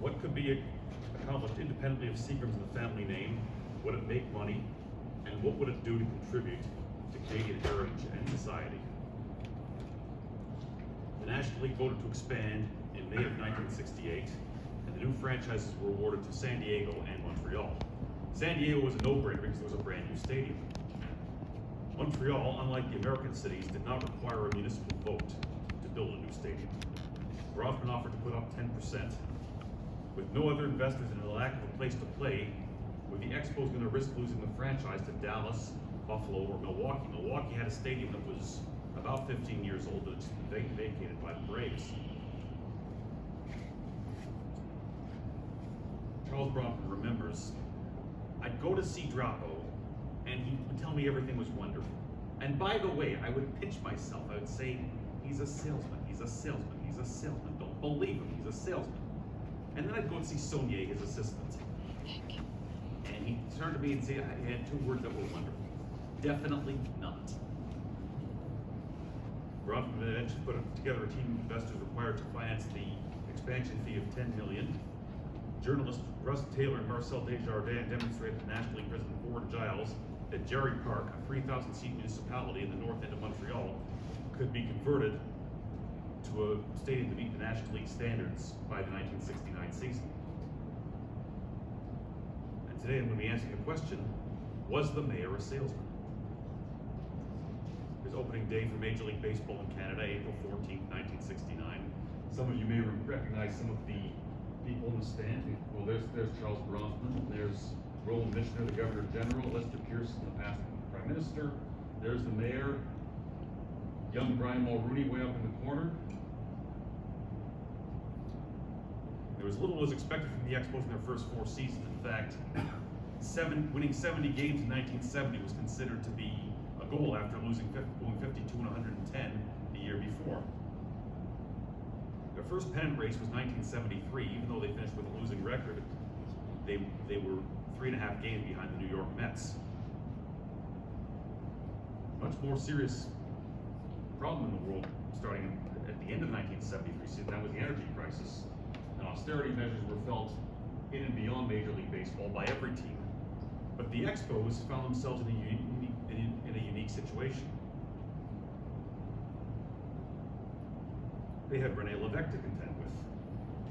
What could be accomplished independently of Seagram's and the family name? Would it make money? And what would it do to contribute to Canadian heritage and society? The National League voted to expand in May of 1968, and the new franchises were awarded to San Diego and Montreal. San Diego was a no-brainer because it was a brand new stadium. Montreal, unlike the American cities, did not require a municipal vote to build a new stadium. Bronfman offered to put up 10%. With no other investors and a lack of a place to play, were the Expos going to risk losing the franchise to Dallas, Buffalo, or Milwaukee? Milwaukee had a stadium that was about 15 years old that had been vacated by the Braves. Charles Bronfman remembers, I'd go to see Drapo, and he would tell me everything was wonderful. And by the way, I would pinch myself. I would say, he's a salesman, he's a salesman, he's a salesman. Don't believe him, he's a salesman. And then I'd go and see Saunier, his assistant. And he'd turn to me and say, he had two words that were wonderful. Definitely not. Bronfman eventually put together a team of investors required to finance the expansion fee of $10 million. Journalists Russ Taylor and Marcel Desjardins demonstrated to National League President Ward Giles that Jerry Park, a 3,000-seat municipality in the north end of Montreal, could be converted to a stadium to meet the National League standards by the 1969 season. And today I'm going to be answering the question, was the mayor a salesman? His opening day for Major League Baseball in Canada, April 14, 1969. Some of you may recognize some of the people in the stand. Well, there's Charles Bronfman, there's Roland Michener, the Governor General, Lester Pearson, the past Prime Minister, there's the Mayor, young Brian Mulrooney way up in the corner. There was little was expected from the Expos in their first 4 seasons. In fact, winning 70 games in 1970 was considered to be a goal after going 52 and 110 the year before. Their first pennant race was 1973. Even though they finished with a losing record, they were 3.5 games behind the New York Mets. Much more serious problem in the world starting at the end of 1973 season, that was the energy crisis. And austerity measures were felt in and beyond Major League Baseball by every team. But the Expos found themselves in a unique situation. They had René Lévesque to contend with.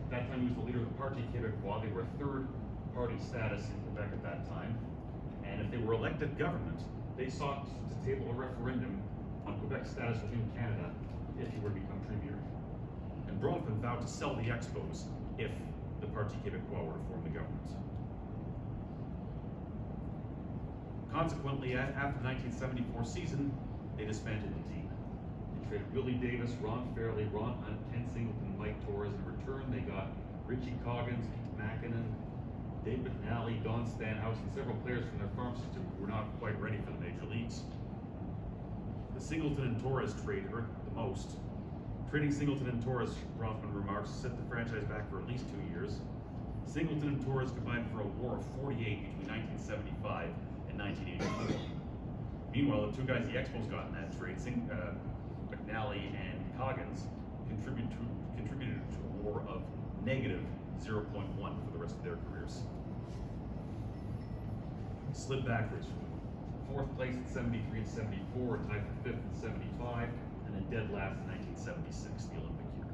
At that time, he was the leader of the Parti Québécois. They were a third party status in Quebec at that time. And if they were elected government, they sought to table a referendum on Quebec's status within Canada if he were to become premier. And Bronfman vowed to sell the Expos if the Parti Québécois were to form the government. Consequently, after the 1974 season, they disbanded the team. They traded Willie Davis, Ron Fairley, Ron Hunt, Ken Singleton, Mike Torres. In return, they got Richie Coggins, Pete Mackinnon, Dave McNally, Don Stanhouse, and several players from their farm system who were not quite ready for the major leagues. The Singleton and Torres trade hurt the most. Trading Singleton and Torres, Bronfman remarks, set the franchise back for at least 2 years. Singleton and Torres combined for a war of 48 between 1975 and 1984. Meanwhile, the two guys the Expos got in that trade, McNally and Coggins, contributed to a war of negative 0.1 for the rest of their careers. Slid backwards from 4th place in 73 and 74, tied for 5th in 75, and then dead last in 1976, the Olympic year.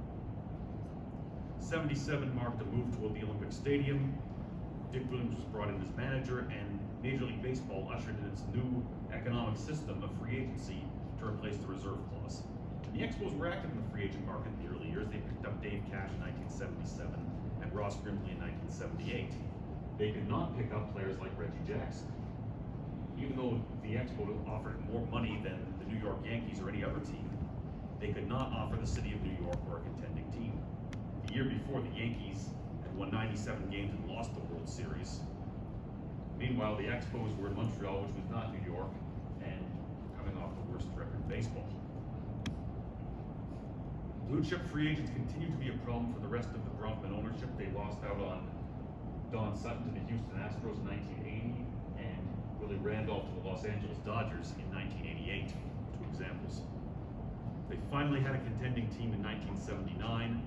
77 marked a move toward the Olympic Stadium. Dick Williams was brought in as manager, and Major League Baseball ushered in its new economic system of free agency to replace the reserve clause. And the Expos were active in the free agent market in the early years. They picked up Dave Cash in 1977 and Ross Grimley in 1978. They did not pick up players like Reggie Jackson. Even though the Expos offered more money than the New York Yankees or any other team, they could not offer the city of New York or a contending team. The year before, the Yankees had won 97 games and lost the World Series. Meanwhile, the Expos were in Montreal, which was not New York, and coming off the worst record in baseball. Blue chip free agents continued to be a problem for the rest of the Bronfman ownership. They lost out on Don Sutton to the Houston Astros in 1980 and Willie Randolph to the Los Angeles Dodgers in 1988, 2 examples. They finally had a contending team in 1979.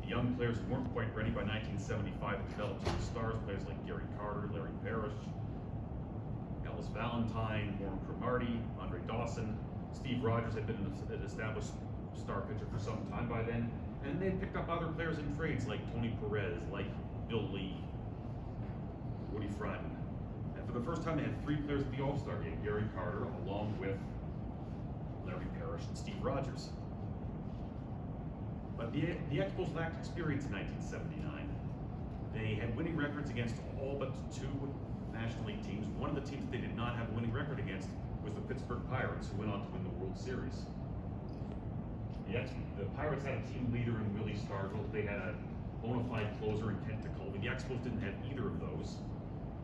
The young players who weren't quite ready by 1975 had developed into stars, players like Gary Carter, Larry Parrish, Ellis Valentine, Warren Cromartie, Andre Dawson. Steve Rogers had been an established star pitcher for some time by then, and they picked up other players in trades like Tony Perez, like Bill Lee, Woody Fratton. And for the first time, they had three players at the All-Star game: Gary Carter, along with Larry Parrish and Steve Rogers. But the Expos lacked experience in 1979. They had winning records against all but two National League teams. One of the teams they did not have a winning record against was the Pittsburgh Pirates, who went on to win the World Series. The Pirates had a team leader in Willie Stargell. They had a bona fide closer in Kent Tekulve. The Expos didn't have either of those.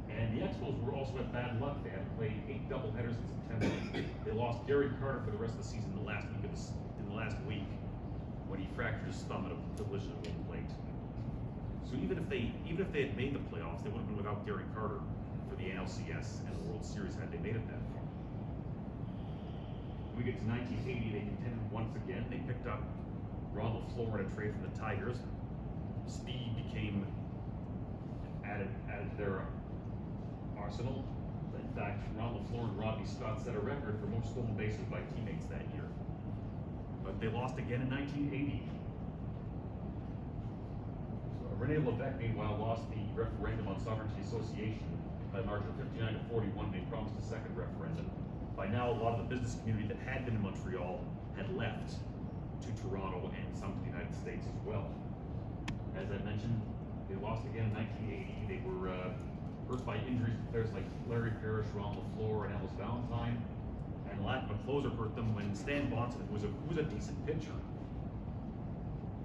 And the Expos were also at bad luck. They had to play 8 doubleheaders in September. They lost Gary Carter for the rest of the season in the last week when he fractured his thumb at a collision at home plate. So even if they had made the playoffs, they would have been without Gary Carter for the NLCS and the World Series had they made it that far. When we get to 1980, they contended once again. They picked up Ron LeFlore in a trade from the Tigers. Speed became added to their arsenal. In fact, Ron LeFlore and Rodney Scott set a record for most stolen bases by teammates that year. But they lost again in 1980. So Rene Levesque, meanwhile, lost the referendum on sovereignty association by a margin of 59 to 41. They promised a second referendum. By now, a lot of the business community that had been in Montreal had left to Toronto and some to the United States as well. As I mentioned, they lost again in 1980. They were hurt by injuries to players like Larry Parrish, Ron LeFlore, and Ellis Valentine. And lack of a closer hurt them when Stan Bonson, who was a decent pitcher.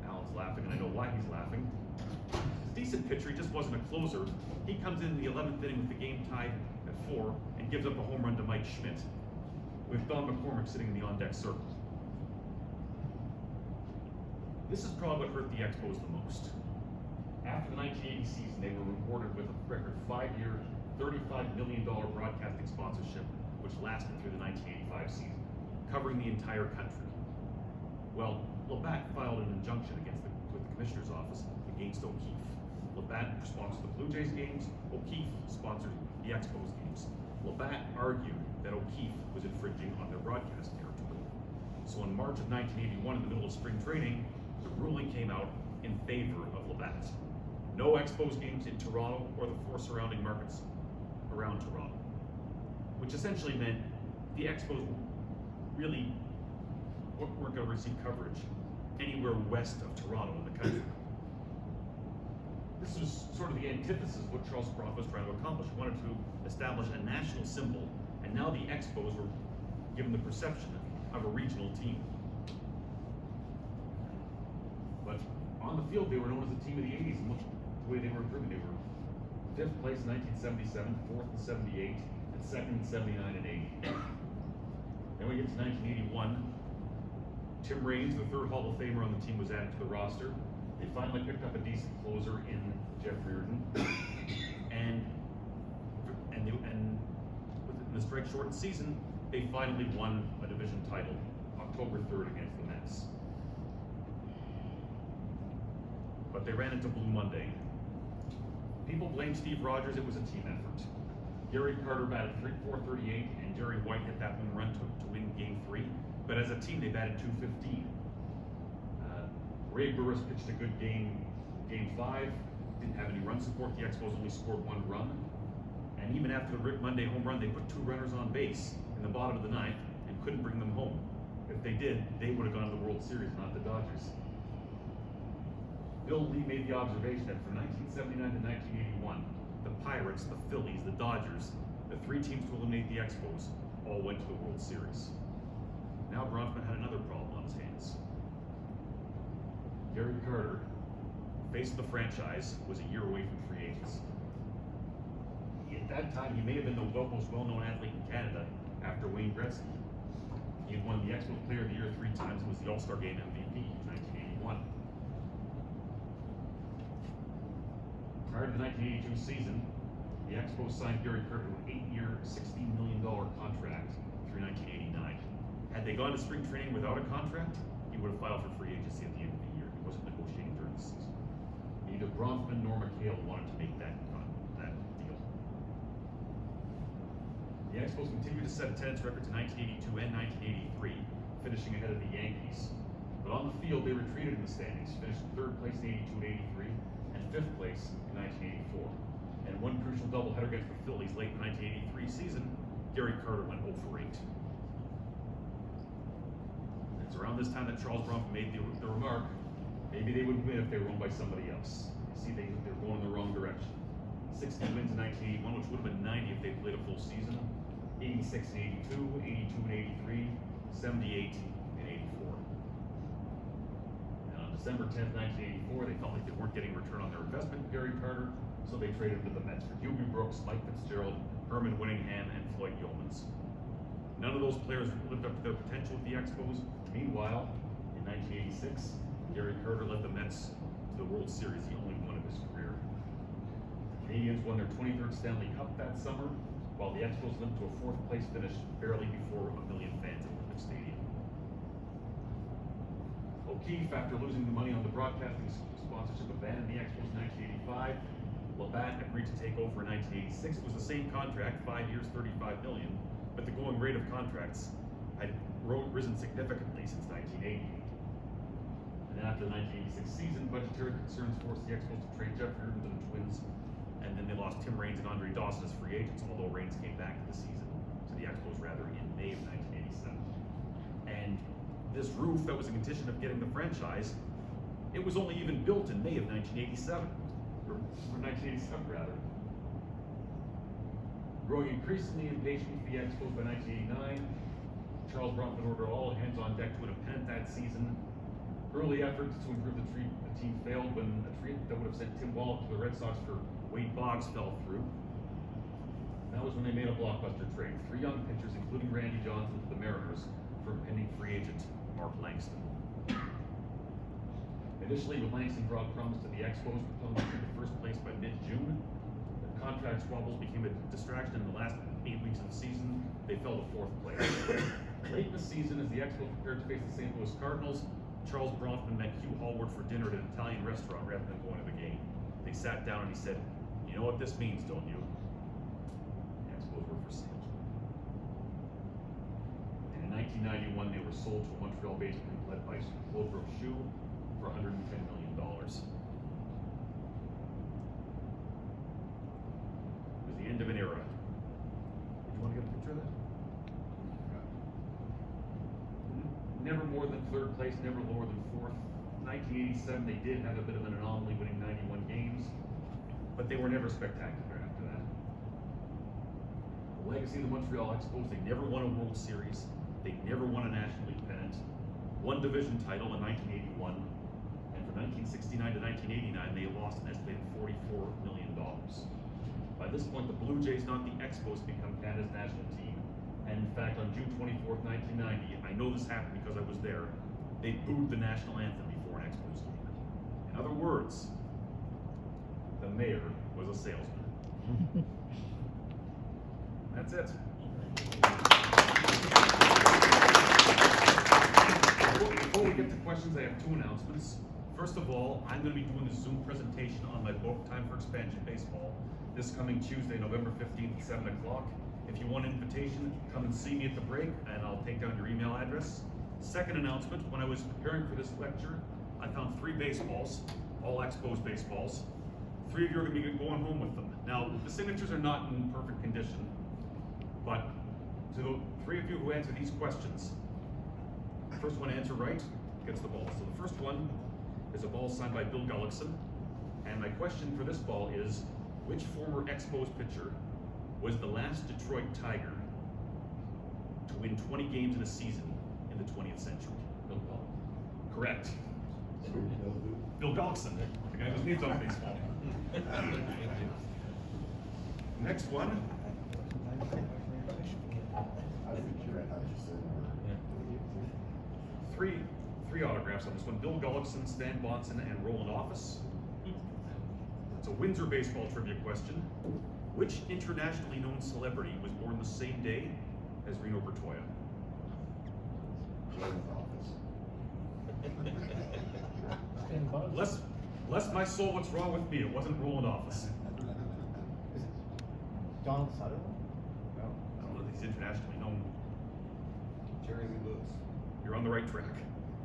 Alan's laughing, and I know why he's laughing. He's a decent pitcher, he just wasn't a closer. He comes in the 11th inning with the game tied at 4 and gives up a home run to Mike Schmidt, with Don McCormick sitting in the on-deck circle. This is probably what hurt the Expos the most. After the 1980 season, they were rewarded with a record 5-year, $35 million broadcasting sponsorship, which lasted through the 1985 season, covering the entire country. Well, Labatt filed an injunction with the commissioner's office against O'Keefe. Labatt sponsored the Blue Jays games, O'Keefe sponsored the Expos games. Labatt argued that O'Keefe was infringing on their broadcast territory. So in March of 1981, in the middle of spring training, the ruling came out in favor of Labatt. No Expos games in Toronto or the 4 surrounding markets around Toronto, which essentially meant the Expos really weren't going to receive coverage anywhere west of Toronto in the country. This was sort of the antithesis of what Charles Brock was trying to accomplish. He wanted to establish a national symbol, and now the Expos were given the perception of a regional team. But on the field, they were known as the team of the 80s, and look the way they were driven. They were 5th place in 1977, 4th in 78, and 2nd in 79 and 80. Then we get to 1981. Tim Raines, the 3rd Hall of Famer on the team, was added to the roster. They finally picked up a decent closer in Jeff Reardon. And within the strike-shortened season, they finally won a division title, October 3rd against the Mets. But they ran into Blue Monday. People blame Steve Rogers. It was a team effort. Gary Carter batted .438, and Jerry White hit that home run to win Game 3. But as a team, they batted .215. Ray Burris pitched a good Game 5. Didn't have any run support. The Expos only scored 1 run. And even after the Rick Monday home run, they put 2 runners on base in the bottom of the 9th and couldn't bring them home. If they did, they would have gone to the World Series, not the Dodgers. Bill Lee made the observation that from 1979 to 1981, the Pirates, the Phillies, the Dodgers, the 3 teams to eliminate the Expos, all went to the World Series. Now Bronfman had another problem on his hands. Gary Carter, face of the franchise, was a year away from free agency. At that time, he may have been the most well-known athlete in Canada after Wayne Gretzky. He had won the Expos Player of the Year 3 times and was the All-Star Game MVP in 1981. Prior to the 1982 season, the Expos signed Gary Carter to an 8-year, $16 million contract through 1989. Had they gone to spring training without a contract, he would have filed for free agency at the end of the year. He wasn't negotiating during the season. Neither Bronfman nor McHale wanted to make that deal. The Expos continued to set attendance records in 1982 and 1983, finishing ahead of the Yankees. But on the field, they retreated in the standings, finished in 3rd place in 82 and 83, and 5th place in 1984. And one crucial doubleheader against the Phillies late in the 1983 season, Gary Carter went 0 for 8. It's around this time that Charles Bronfman made the remark, maybe they would win if they were owned by somebody else. You see, they're going in the wrong direction. 60 wins in 1981, which would have been 90 if they played a full season. 86 and 82, 82 and 83, 78 and 84. And on December 10th, 1984, they felt like they weren't getting return on their investment in Gary Carter, so they traded him to the Mets for Hughie Brooks, Mike Fitzgerald, Herman Winningham, and Floyd Yeomans. None of those players lived up to their potential with the Expos. Meanwhile, in 1986, Gary Carter led the Mets to the World Series, the only one of his career. The Canadians won their 23rd Stanley Cup that summer, while the Expos limped to a 4th place finish barely before 1 million fans at Olympic Stadium. O'Keefe, after losing the money on the broadcasting sponsorship, abandoned the Expos in 1985. Labatt agreed to take over in 1986. It was the same contract, 5 years, $35 million, but the going rate of contracts had risen significantly since 1980. And then after the 1986 season, budgetary concerns forced the Expos to trade Jeff Reardon to the Twins, and then they lost Tim Raines and Andre Dawson as free agents, although Raines came back to the season, to the Expos rather, in May of 1987. And this roof that was a condition of getting the franchise, it was only even built in May of 1987, or 1987 rather. Growing increasingly impatient with the Expos by 1989, Charles Bronfman ordered all hands on deck to win a pennant that season. Early efforts to improve the team failed when a trade that would have sent Tim Wallach to the Red Sox for Wade Boggs fell through. That was when they made a blockbuster trade. 3 young pitchers, including Randy Johnson, to the Mariners for pending free agent Mark Langston. Initially, with Langston brought promise to the Expos, propelling them to first place by mid-June. The contract squabbles became a distraction in the last 8 weeks of the season. They fell to 4th place. Late in the season, as the Expos prepared to face the St. Louis Cardinals, Charles Bronfman met Hugh Hallward for dinner at an Italian restaurant rather than going to the game. They sat down and he said, "You know what this means, don't you?" The Expos were for sale. And in 1991, they were sold to a Montreal-based group led by Claude Brochu for $110 million. It was the end of an era. Did you want to get a picture of that? Never more than 3rd place, never lower than 4th. 1987, they did have a bit of an anomaly, winning 91 games, but they were never spectacular after that. The legacy of the Montreal Expos, they never won a World Series, they never won a National League pennant, 1 division title in 1981, and from 1969 to 1989, they lost an estimated $44 million. By this point, the Blue Jays, not the Expos, become Canada's national team. And in fact, on June 24th, 1990, I know this happened because I was there, they booed the national anthem before an Expos game. In other words, the mayor was a salesman. That's it. Before we get to questions, I have 2 announcements. First of all, I'm going to be doing a Zoom presentation on my book, Time for Expansion Baseball, this coming Tuesday, November 15th at 7 o'clock. If you want an invitation, come and see me at the break, and I'll take down your email address. Second announcement, when I was preparing for this lecture, I found 3 baseballs, all Expos baseballs. 3 of you are going to be going home with them. Now, the signatures are not in perfect condition, but to the 3 of you who answer these questions, the first one to answer right gets the ball. So the first one is a ball signed by Bill Gullickson, and my question for this ball is, which former Expos pitcher was the last Detroit Tiger to win 20 games in a season in the 20th century? Bill Gullickson. Correct. Bill Gullickson, the guy whose name's on baseball. Next one. Three autographs on this one. Bill Gullickson, Stan Bonson, and Roland Office. It's a Windsor baseball trivia question. Which internationally known celebrity was born the same day as Reno Bertoia? Bless my soul, what's wrong with me? It wasn't Roland Office. Donald Sutherland? No. I don't know that he's internationally known. Jerry Lee Lewis. You're on the right track.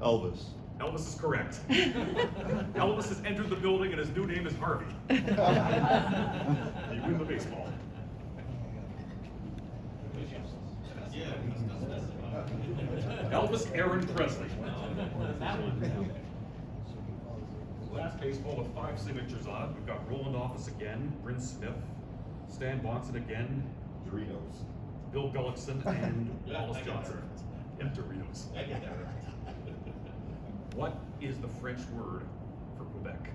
Elvis. Elvis is correct. Elvis has entered the building and his new name is Harvey. You win the baseball. Elvis Aaron Presley. Last baseball with 5 signatures on it. We've got Roland Office again, Bryn Smith, Stan Bonson again, Doritos. Bill Gullickson, and Wallace Johnson. Yeah, Doritos. I get that right. What is the French word for Quebec?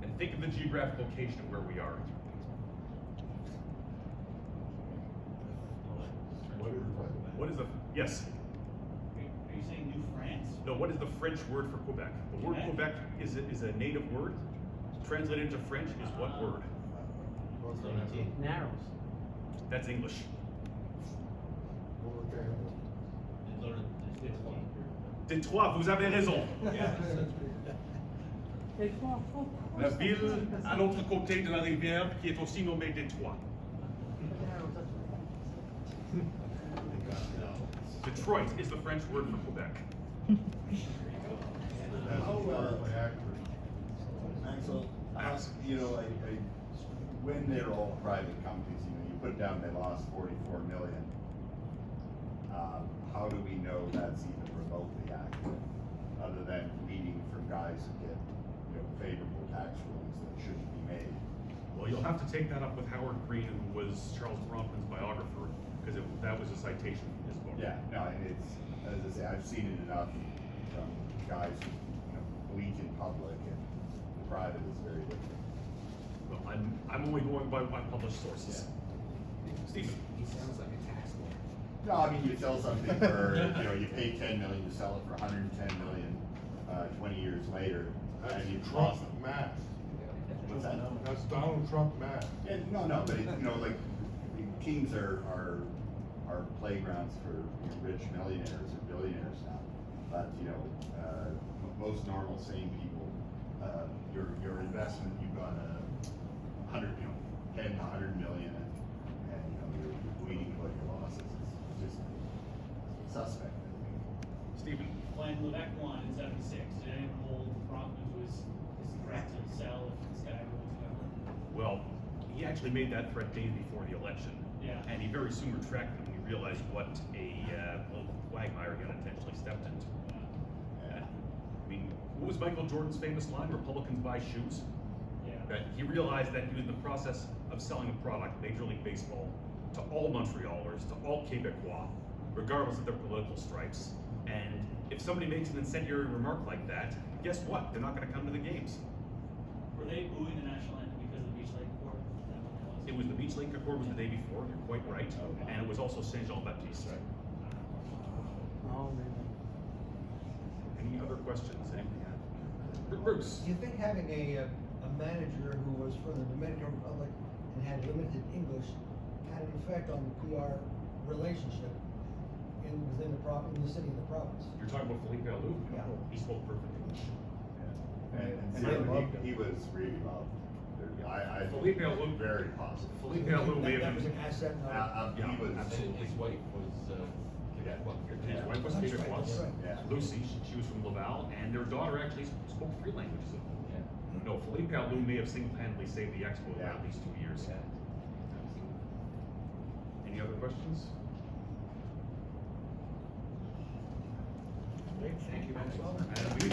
And think of the geographic location of where we are. What is the, yes? Are you saying New France? No, what is the French word for Quebec? The word Quebec is a native word. Translated into French is what word? Narrows. That's English. Détroit, vous avez raison. La ville à l'autre côté de la rivière qui est aussi nommée Détroit. Detroit is the French word for Quebec. Maxwell, you know, when they're all private companies, you know, you put down they lost 44 million. How do we know that's even remotely accurate, other than reading from guys who get, you know, favorable tax rulings that shouldn't be made? Well, you'll have to take that up with Howard Green, who was Charles Brompton's biographer, because that was a citation from his book. Yeah, no, and it's, as I say, I've seen it enough from guys who, you know, bleat in public, and the private is very different. Well, I'm only going by my published sources. Stephen. He sounds like a tax lawyer. No, I mean, you sell something for, you know, you pay 10 million, you sell it for 110 million, 20 years later, and you Trump lost. math. What's that? That's Donald Trump math. And, no, but it, you know, like, teams are playgrounds for, you know, rich millionaires or billionaires now. But, you know, most normal, sane people, your investment, you've got 100, you know, 10 to 100 million, and you know, you're bleeding about your losses. It's just suspect, I think. Stephen. When Levesque won in '76, did anyone hold Brompton to his threat to sell if this guy was government? Well, he actually made that threat days before the election. Yeah. And he very soon retracted when he realized what a political quagmire he unintentionally stepped into. I mean, what was Michael Jordan's famous line, Republicans buy shoes? Yeah. That he realized that he was in the process of selling a product, Major League Baseball, to all Montrealers, to all Quebecois, regardless of their political stripes. And if somebody makes an incendiary remark like that, guess what? They're not going to come to the games. Were they booing the national anthem because of the Beach Lake Accord? Is that what it was? It was the Beach Lake Accord was the day before, you're quite right, and it was also Saint Jean Baptiste. Oh, man. Any other questions? Anything? Bruce? Do you think having a manager who was from the Dominican Republic and had limited English had an effect on the PR relationship within the city and the province? You're talking about Philippe Alou? Yeah. He spoke perfect English. And he was really loved. I Philippe Alou, very positive. Philippe Alou may That have was been. an asset. Yeah, He was absolutely. His wife was, Yeah. His wife was That's right, Quebecois. that's right. Yeah. Lucy, she was from Laval, and their daughter actually spoke 3 languages. yeah. No, Philippe Alou may have single-handedly saved the Expo by Yeah. at least 2 years. Yeah. Any other questions? Great, thank you, Maxwell. And we